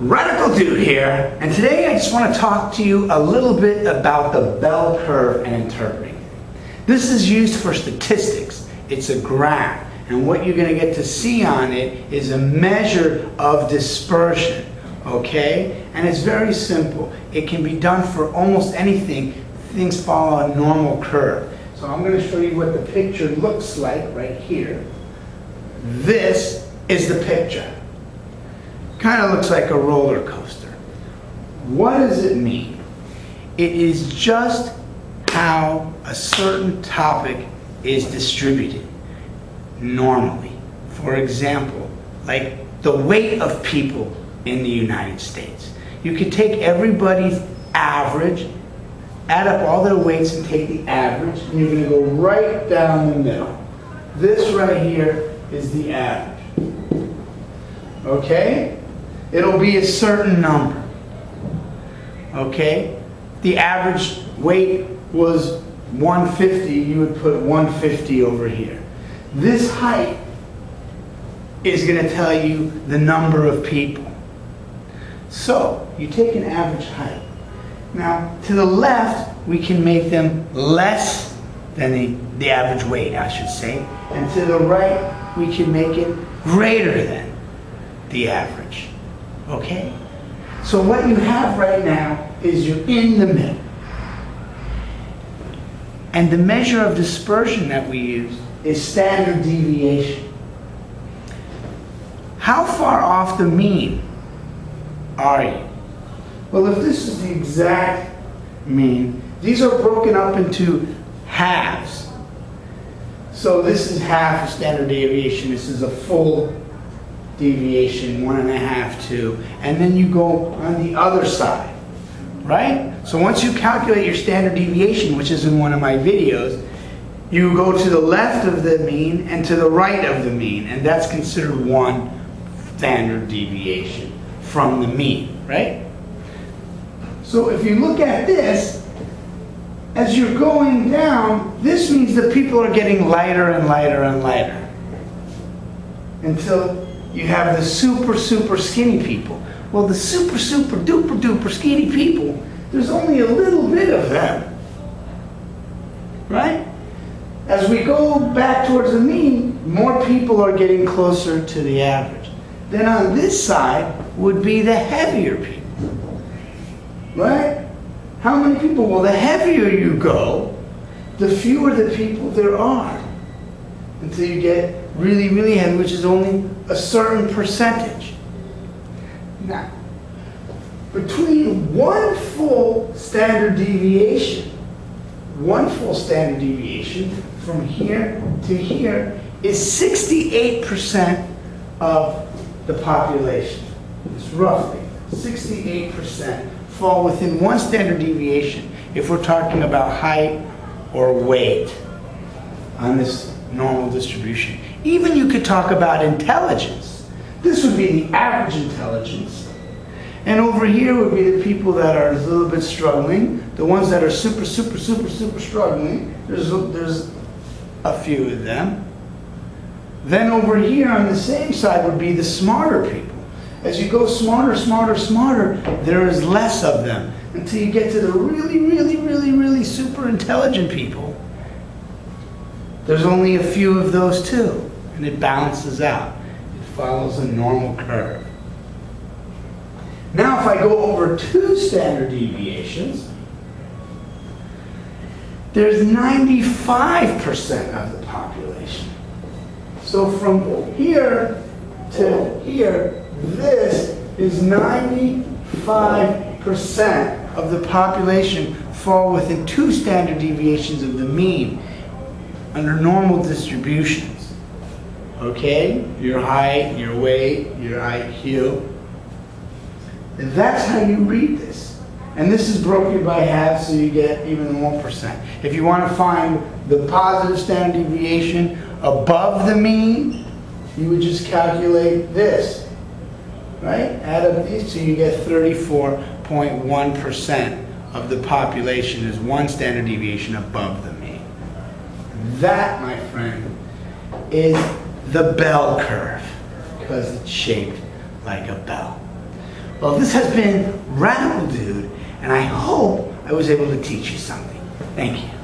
Radical Dude here, and today I just want to talk to you a little bit about the bell curve and interpreting it. This is used for statistics. It's a graph, and what you're going to get to see on it is a measure of dispersion, okay? And it's very simple. It can be done for almost anything. Things follow a normal curve. So I'm going to show you what the picture looks like right here. This is the picture. Kind of looks like a roller coaster. What does it mean? It is just how a certain topic is distributed normally. For example, like the weight of people in the United States. You could take everybody's average, add up all their weights and take the average, and you're going to go right down the middle. This right here is the average. Okay? It'll be a certain number. Okay? The average weight was 150, you would put 150 over here. This height is going to tell you the number of people. So, you take an average height. Now, to the left, we can make them less than the average weight, I should say. And to the right, we can make it greater than the average. Okay? So what you have right now is you're in the middle. And the measure of dispersion that we use is standard deviation. How far off the mean are you? Well, if this is the exact mean, these are broken up into halves. So this is half of standard deviation. This is a full deviation, 1.5, 2, and then you go on the other side, right? So once you calculate your standard deviation, which is in one of my videos, you go to the left of the mean and to the right of the mean, and that's considered one standard deviation from the mean, right? So if you look at this, as you're going down, this means that people are getting lighter and lighter and lighter until you have the super skinny people. Well, the super duper skinny people, there's only a little bit of them, right? As we go back towards the mean, more people are getting closer to the average. Then on this side would be the heavier people, right? How many people? Well, the heavier you go, the fewer the people there are, until you get really heavy, which is only a certain percentage. Now, between one full standard deviation from here to here is 68% of the population. It's roughly 68% fall within one standard deviation if we're talking about height or weight on this normal distribution. Even you could talk about intelligence. This would be the average intelligence. And over here would be the people that are a little bit struggling. The ones that are super struggling. There's a few of them. Then over here on the same side would be the smarter people. As you go smarter, there is less of them until you get to the really super intelligent people. There's only a few of those too, and it balances out. It follows a normal curve. Now if I go over 2 standard deviations, there's 95% of the population. So from here to here, this is 95% of the population fall within 2 standard deviations of the mean under normal distributions. Okay? Your height, your weight, your IQ. And that's how you read this. And this is broken by half, so you get even 1%. If you want to find the positive standard deviation above the mean, you would just calculate this. Right? Add up these two, you get 34.1% of the population is one standard deviation above the mean. That, my friend, is the bell curve, because it's shaped like a bell. Well, this has been Radical Dude, and I hope I was able to teach you something. Thank you.